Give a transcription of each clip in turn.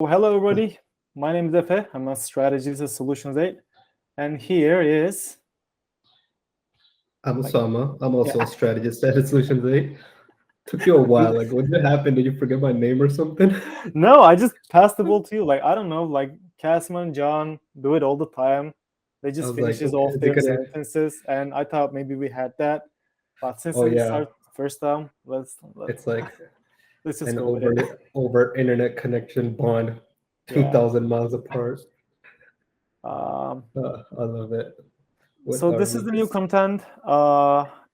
Hello, everybody. My name is Efe. I'm a strategist at Solutions 8. And here is, I'm like, Usama. I'm also a yeah. strategist at Solutions 8. Took you a while. Like, what did happen? Did you forget my name or something? No, I just passed the ball to you. Like, I don't know, like, Casman, John do it all the time. They I just was like, finishes okay, off is it their gonna? sentences. And I thought maybe we had that. But since Oh it is yeah, our first time, it's like let's just an go with it. over internet connection bond, two Yeah. thousand miles apart. Um, I love it. What so are this we is the new this? content.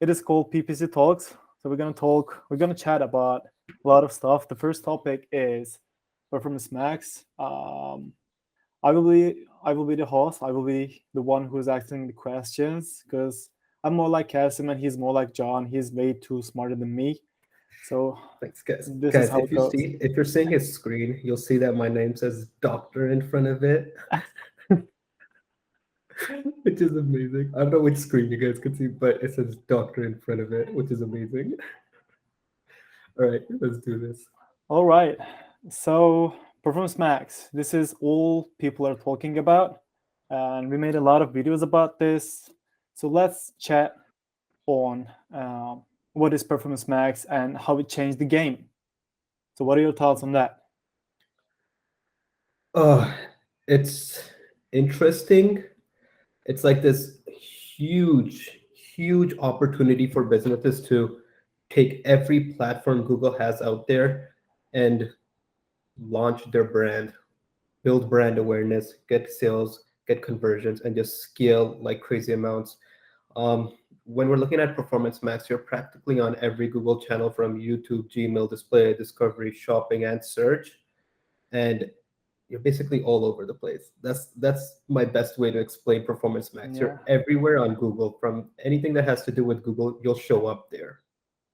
It is called PPC Talks. So we're gonna chat about a lot of stuff. The first topic is Performance Max. I will be the host. I will be the one who's asking the questions because I'm more like Kasim and he's more like John. He's way too smarter than me. So Thanks, guys. this is Guys, how it goes. if you're seeing his screen, you'll see that my name says Doctor in front of it, which is amazing. I don't know which screen you guys can see, but it says Doctor in front of it, which is amazing. All right, let's do this. All right. So, Performance Max, this is all people are talking about. And we made a lot of videos about this. So, let's chat on what is Performance Max and how it changed the game. So, what are your thoughts on that? Oh, it's interesting. It's like this huge opportunity for businesses to take every platform Google has out there and launch their brand, build brand awareness, get sales, get conversions, and just scale like crazy amounts. When we're looking at Performance Max, you're practically on every Google channel from YouTube, Gmail, display, discovery, shopping, and search. And you're basically all over the place. That's my best way to explain Performance Max. Yeah. You're everywhere on Google. From anything that has to do with Google, you'll show up there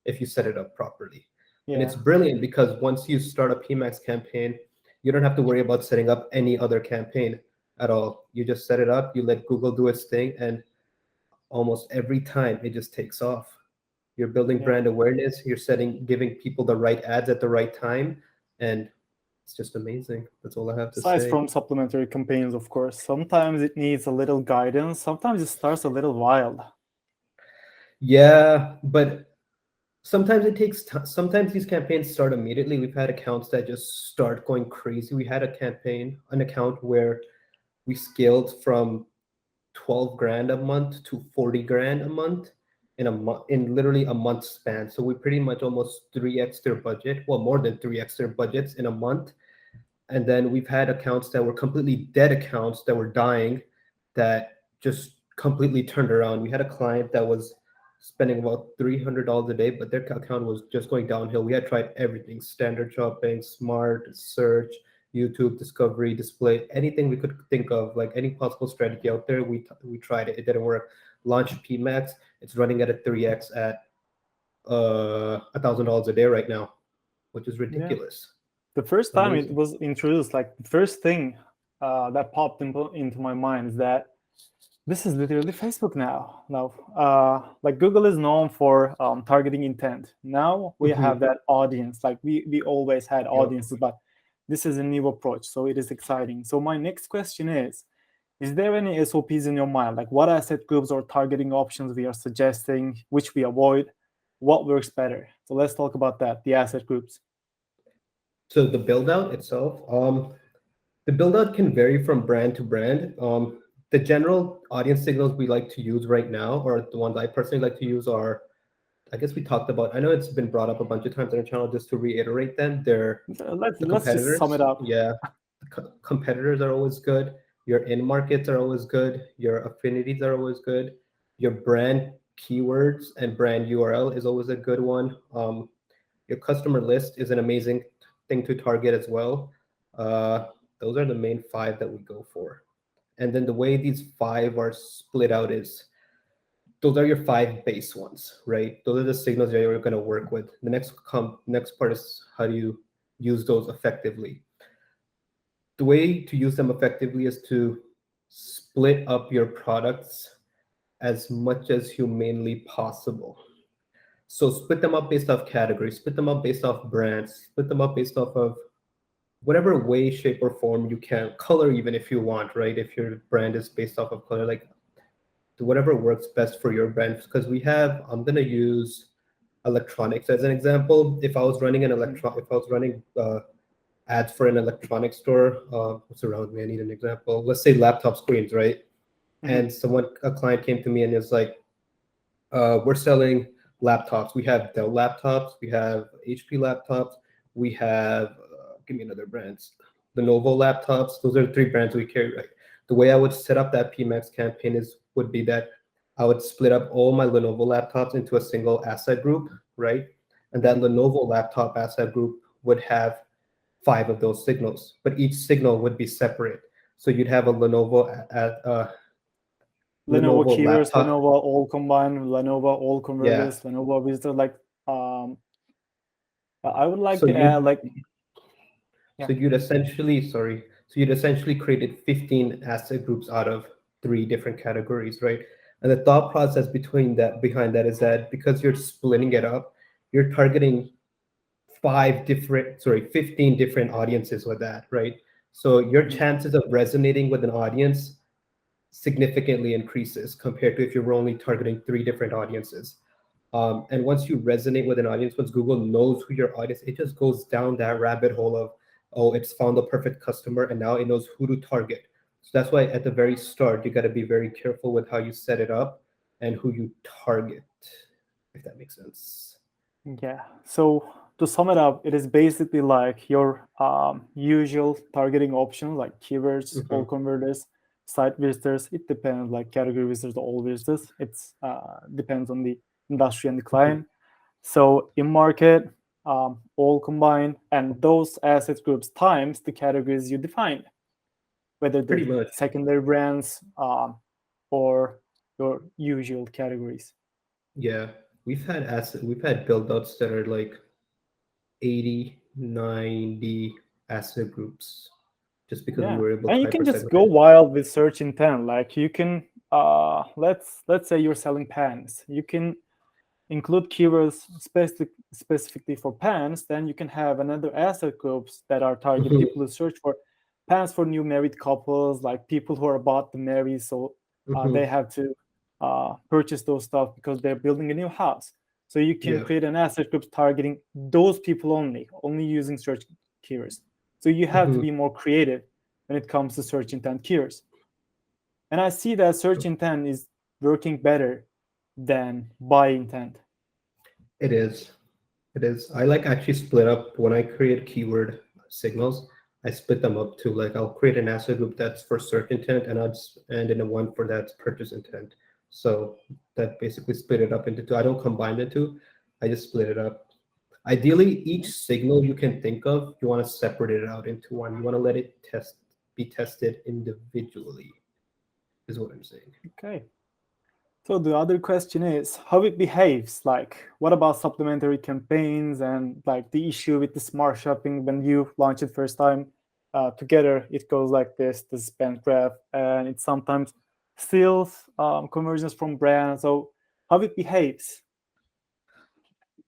if you set it up properly. And it's Yeah. brilliant because once you start a PMax campaign, you don't have to worry about setting up any other campaign at all. You just set it up, you let Google do its thing, and almost every time it just takes off. You're building Yeah. brand awareness, you're giving people the right ads at the right time, and it's just amazing. That's all I have to Aside say. from supplementary campaigns, of course, sometimes it needs a little guidance. Sometimes it starts a little wild. Yeah, but sometimes it takes time. Sometimes these campaigns start immediately. We've had accounts that just start going crazy. We had an account where we scaled from 12 grand a month to 40 grand a month in a month, in literally a month span. So we pretty much almost 3x their budget, well, more than 3x their budgets in a month. And then we've had accounts that were completely dead accounts that were dying that just completely turned around. We had a client that was spending about $300 a day, but their account was just going downhill. We had tried everything: standard shopping, smart search, YouTube, discovery, display, anything we could think of, like any possible strategy out there. We tried it. It didn't work. Launched PMax. It's running at a 3x at $1,000 a day right now, which is Yeah. ridiculous. The first time it Amazing. was introduced, like the first thing that popped into my mind is that this is literally Facebook now. Now, like Google is known for targeting intent. Now we have Mhm. that audience. Like we always had Yep. audiences, but this is a new approach. So it is exciting. So my next question is there any SOPs in your mind? Like what asset groups or targeting options we are suggesting, which we avoid? What works better? So let's talk about that, the asset groups. So the build out itself, the build out can vary from brand to brand. The general audience signals we like to use right now, or the ones I personally like to use, are, I guess we talked about. I know it's been brought up a bunch of times on the channel. Just to reiterate them, they're the Let's just sum it competitors. up. Yeah, competitors are always good. Your in markets are always good. Your affinities are always good. Your brand keywords and brand URL is always a good one. Your customer list is an amazing thing to target as well. Uh, those are the main five that we go for. And then the way these five are split out is those are your five base ones, right? Those are the signals that you're going to work with. The next part is how do you use those effectively. The way to use them effectively is to split up your products as much as humanly possible. So split them up based off categories, split them up based off brands, split them up based off of whatever way, shape, or form you can, color even if you want, right? If your brand is based off of color, like do whatever works best for your brand. Because I'm gonna use electronics as an example. If I was running ads for an electronics store, what's around me? I need an example. Let's say laptop screens, right? Mhm. And a client came to me and is like, we're selling laptops. We have Dell laptops, we have HP laptops, we have, give me another brands, Lenovo laptops. Those are the three brands we carry, right? The way I would set up that PMax campaign would be that I would split up all my Lenovo laptops into a single asset group, right? And that Mhm. Lenovo laptop asset group would have five of those signals, but each signal would be separate. So you'd have a Lenovo Lenovo keywords, laptop. Lenovo all combined, Lenovo all Yeah. converters, Lenovo visitor. Like, um, I would like So to add, you like, yeah, So you'd essentially created 15 asset groups out of three different categories, right? And the thought process behind that is that because you're splitting it up, you're targeting 15 different audiences with that, right? So your mhm, chances of resonating with an audience significantly increases compared to if you were only targeting three different audiences. And once you resonate with an audience, once Google knows who your audience, it just goes down that rabbit hole of, oh, it's found the perfect customer and now it knows who to target. So that's why at the very start, you got to be very careful with how you set it up and who you target, if that makes sense. yeah. So to sum it up, it is basically like your usual targeting options, like keywords, all Hmm. converters, site visitors. It depends, like category visitors, all visitors. It's depends on the industry and the Hmm. client. So in market, all combined, and those asset groups times the categories you define, whether Pretty the much. secondary brands or your usual categories. Yeah. We've had build outs that are like 80, 90 asset groups just because we Yeah, were able to and you can hyper just go segment. wild with search intent. Like you can, let's say you're selling pens. You can include keywords specifically for pants, then you can have another asset groups that are target Hmm. people who search for pants for new married couples, like people who are about to marry, so they Hmm. have to purchase those stuff because they're building a new house. So you can Yeah. create an asset group targeting those people only using search keywords. So you have to Hmm. be more creative when it comes to search intent keywords. And I see that search intent is working better than buy intent. It is. It is. I like actually split up when I create keyword signals. I split them up to like I'll create an asset group that's for search intent and then a one for that's purchase intent. So that basically split it up into two. I don't combine the two. I just split it up. Ideally, each signal you can think of, you want to separate it out into one. You want to let it be tested individually, is what I'm saying. Okay. So the other question is how it behaves. Like, what about supplementary campaigns and like the issue with the smart shopping when you launch it first time? Together, it goes like this spend graph, and it sometimes steals conversions from brands. So how it behaves?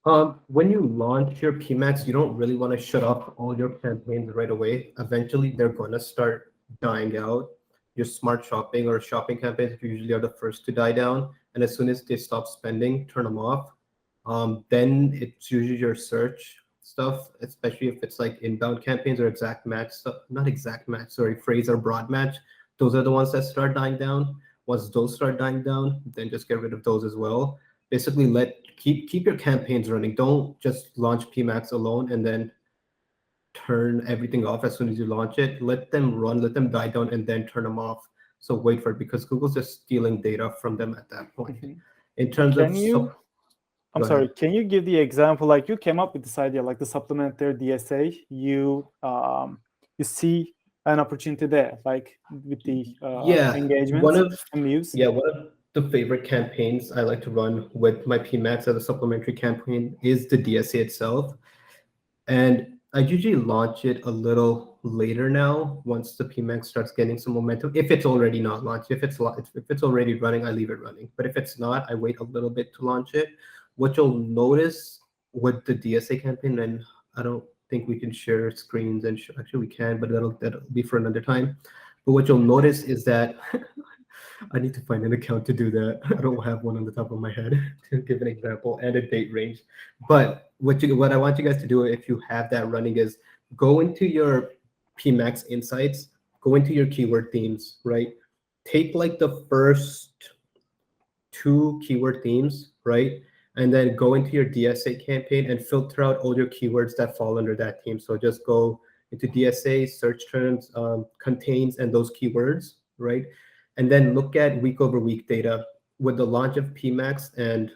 When you launch your PMax, you don't really want to shut off all your campaigns right away. Eventually, they're going to start dying out. Your smart shopping or shopping campaigns usually are the first to die down. And as soon as they stop spending, turn them off. Then it's usually your search stuff, especially if it's like inbound campaigns or exact match stuff. Not exact match, sorry, phrase or broad match. Those are the ones that start dying down. Once those start dying down, then just get rid of those as well. Basically, keep your campaigns running. Don't just launch PMax alone and then turn everything off as soon as you launch it. Let them run, let them die down, and then turn them off. So wait for it because Google's just stealing data from them at that point. Mhm. In terms of Can you I'm go sorry, ahead. can you give the example? Like you came up with this idea, like the supplementary DSA, you see an opportunity there, like with the Yeah, engagements and views. one of the favorite campaigns I like to run with my PMax as a supplementary campaign is the DSA itself. And I usually launch it a little later now once the PMax starts getting some momentum. If it's already not launched, if it's already running, I leave it running. But if it's not, I wait a little bit to launch it. What you'll notice with the DSA campaign, and I don't think we can share screens, and actually we can, but that'll be for another time. But what you'll notice is that I need to find an account to do that. I don't have one on the top of my head to give an example and a date range. But what I want you guys to do if you have that running is go into your PMax insights, go into your keyword themes, right? Take like the first two keyword themes, right? And then go into your DSA campaign and filter out all your keywords that fall under that theme. So just go into DSA, search terms, contains, and those keywords, right? And then look at week over week data with the launch of PMax and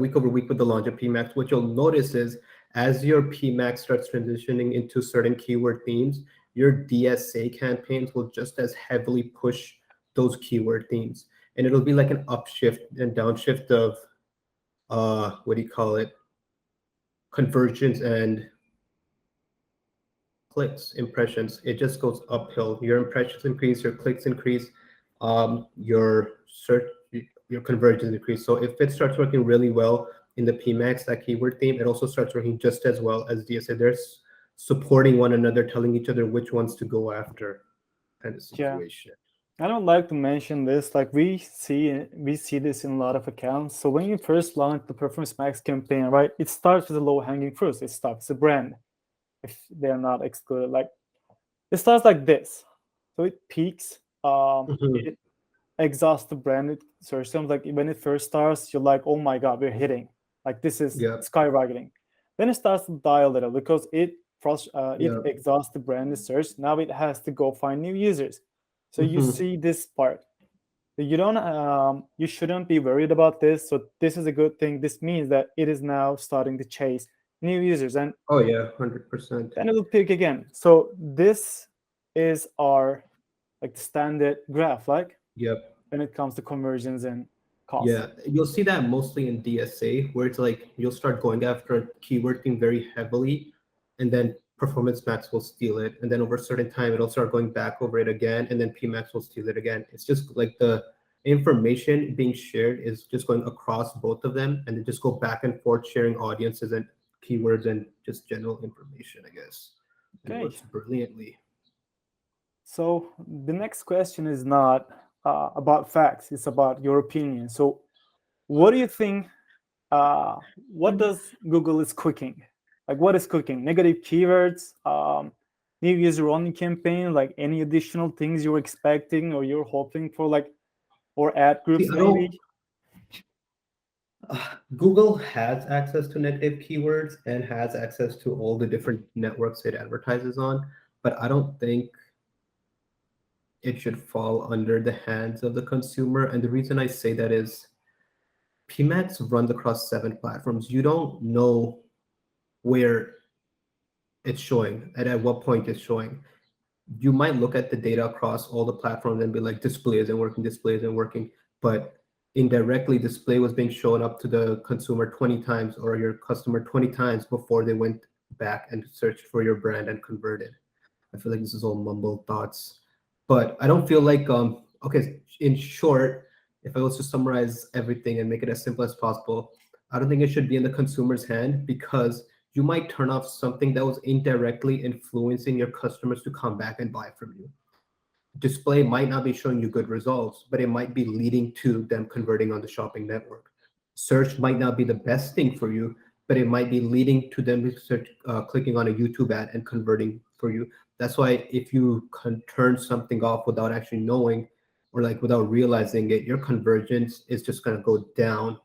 week over week with the launch of PMax. What you'll notice is as your PMax starts transitioning into certain keyword themes, your DSA campaigns will just as heavily push those keyword themes. And it'll be like an upshift and downshift of what do you call it? Conversions and clicks, impressions. It just goes uphill. Your impressions increase, your clicks increase, your search, your conversions increase. So if it starts working really well in the PMax, that keyword theme, it also starts working just as well as DSA. They're supporting one another, telling each other which ones to go after, kind of Yeah. situation. I don't like to mention this. Like we see this in a lot of accounts. So when you first launch the Performance Max campaign, right, it starts with the low hanging fruits. It starts the brand, if they're not excluded. Like it starts like this. So it peaks. It exhausts the branded search terms. Like when it first starts, you're like, oh my god, we're hitting. Like this is Yeah. skyrocketing. Then it starts to die a little because it Yeah. exhausts the branded search. Now it has to go find new users. So you see this part. You don't you shouldn't be worried about this. So this is a good thing. This means that it is now starting to chase new users, and Oh yeah, 100%. then it will peak again. So this is our like standard graph, like Yep. when it comes to conversions and costs. Yeah, you'll see that mostly in DSA, where it's like you'll start going after a keyword thing very heavily, and then Performance Max will steal it, and then over a certain time it'll start going back over it again, and then PMax will steal it again. It's just like the information being shared is just going across both of them, and they just go back and forth sharing audiences and keywords and just general information, I guess. It Okay. works brilliantly. So the next question is not about facts; it's about your opinion. So, what do you think? What does Google is cooking? Like, what is cooking? Negative keywords, new user only campaign, like any additional things you're expecting or you're hoping for, like, or ad See, groups I don't. maybe. Google has access to negative keywords and has access to all the different networks it advertises on, but I don't think it should fall under the hands of the consumer. And the reason I say that is PMax runs across 7 platforms. You don't know where it's showing and at what point it's showing. You might look at the data across all the platforms and be like, display isn't working, display isn't working. But indirectly, display was being shown up to the consumer 20 times or your customer 20 times before they went back and searched for your brand and converted. I feel like this is all mumble thoughts, but I don't feel like okay. In short, if I was to summarize everything and make it as simple as possible, I don't think it should be in the consumer's hand because you might turn off something that was indirectly influencing your customers to come back and buy from you. Display might not be showing you good results, but it might be leading to them converting on the shopping network. Search might not be the best thing for you, but it might be leading to them clicking on a YouTube ad and converting for you. That's why if you can turn something off without actually knowing or like without realizing it, your convergence is just going to go down.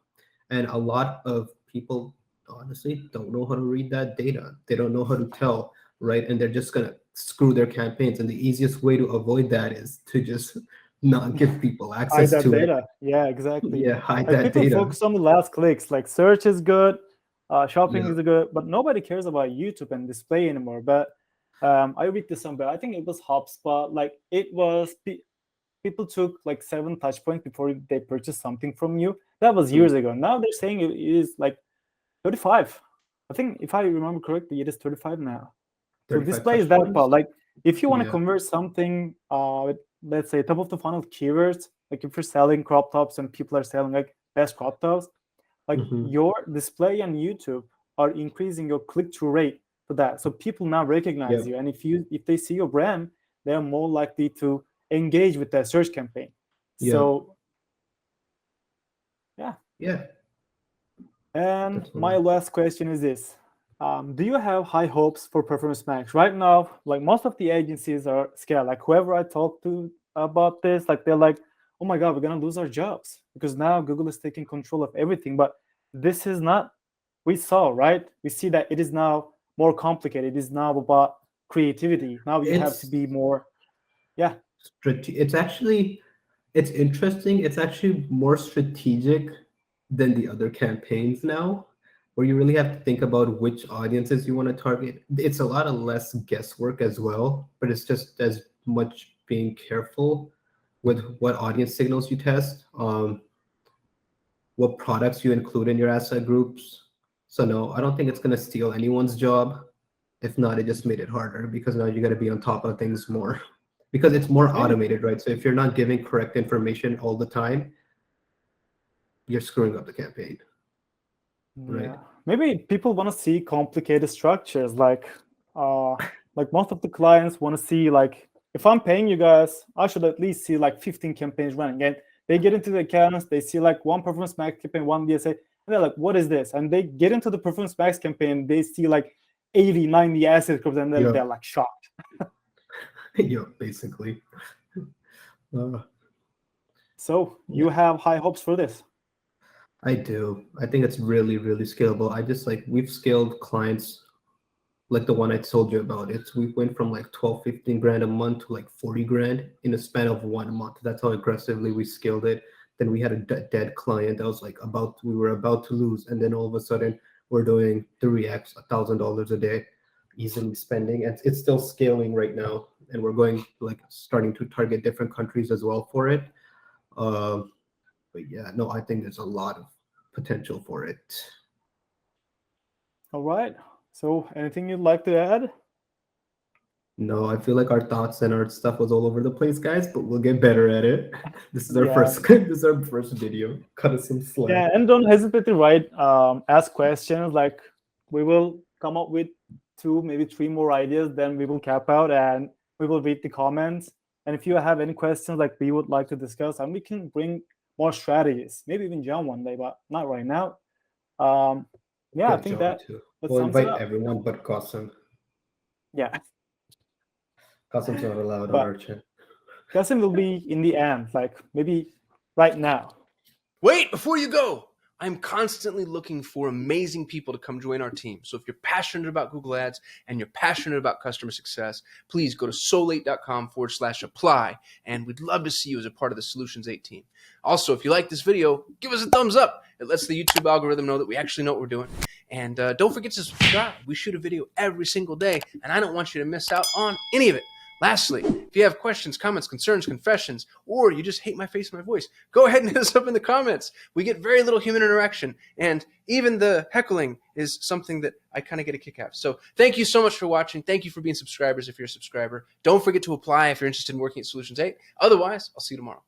And a lot of people honestly don't know how to read that data. They don't know how to tell, right? And they're just going to screw their campaigns. And the easiest way to avoid that is to just not give people Hide access that to it. data. Yeah, exactly. Yeah, hide Like that people data. focus on the last clicks. Like search is good, shopping Yeah. is good, but nobody cares about YouTube and display anymore. But I read this somewhere. I think it was HubSpot. Like it was people took like 7 touch points before they purchased something from you. That was years ago. Now they're saying it is like 35. I think if I remember correctly, it is 35 now. So 35 display is touch that part. points. Like if you want to Yeah. convert something with, let's say, top of the funnel keywords, like if you're selling crop tops and people are selling like best crop tops, like Mhm. your display and YouTube are increasing your click-through rate for that. So people now recognize you, and if they see your brand, they're more likely to engage with that search campaign. So yeah. And my last question is this. Do you have high hopes for Performance Max? Right now, like most of the agencies are scared. Like whoever I talk to about this, like they're like, oh my God, we're gonna lose our jobs because now Google is taking control of everything. But this is not, we saw, right? We see that it is now more complicated. It is now about creativity. Now you have to be more, It's interesting. It's actually more strategic than the other campaigns now, where you really have to think about which audiences you want to target. It's a lot of less guesswork as well, but it's just as much being careful with what audience signals you test, what products you include in your asset groups. So no, I don't think it's going to steal anyone's job. If not, it just made it harder because now you got to be on top of things more because it's more automated, right? So if you're not giving correct information all the time, you're screwing up the campaign. Right. Yeah. Maybe people want to see complicated structures. Like most of the clients want to see, like, if I'm paying you guys, I should at least see like 15 campaigns running. And they get into the accounts, they see like one Performance Max campaign, one DSA, and they're like, what is this? And they get into the Performance Max campaign, they see like 80, 90 asset groups, and they're like shocked. Basically. So you have high hopes for this? I do. I think it's really, really scalable. I just we've scaled clients like the one I told you about. We went from like 12, 15 grand a month to like 40 grand in a span of 1 month. That's how aggressively we scaled it. Then we had a dead client that was like we were about to lose. And then all of a sudden we're doing 3x, $1,000 a day, easily spending. And it's still scaling right now. And we're going starting to target different countries as well for it. But yeah, no, I think there's a lot of potential for it. All right. So anything you'd like to add? No, I feel like our thoughts and our stuff was all over the place, guys, but we'll get better at it. This is our first video. Cut us some slack. Yeah, and don't hesitate to write, ask questions. Like we will come up with 2, maybe 3 more ideas, then we will cap out and we will read the comments. And if you have any questions like we would like to discuss, and we can bring more strategies, maybe even John one day, but not right now. Yeah, I think that we'll invite everyone but Qasim. Yeah. Qasim's not allowed on our channel. Qasim will be in the end, like maybe right now. Wait, before you go, I'm constantly looking for amazing people to come join our team. So if you're passionate about Google Ads and you're passionate about customer success, please go to solate.com/apply, and we'd love to see you as a part of the Solutions 8 team. Also, if you like this video, give us a thumbs up. It lets the YouTube algorithm know that we actually know what we're doing. And don't forget to subscribe. We shoot a video every single day, and I don't want you to miss out on any of it. Lastly, if you have questions, comments, concerns, confessions, or you just hate my face and my voice, go ahead and hit us up in the comments. We get very little human interaction, and even the heckling is something that I kind of get a kick out of. So thank you so much for watching. Thank you for being subscribers if you're a subscriber. Don't forget to apply if you're interested in working at Solutions 8. Otherwise, I'll see you tomorrow.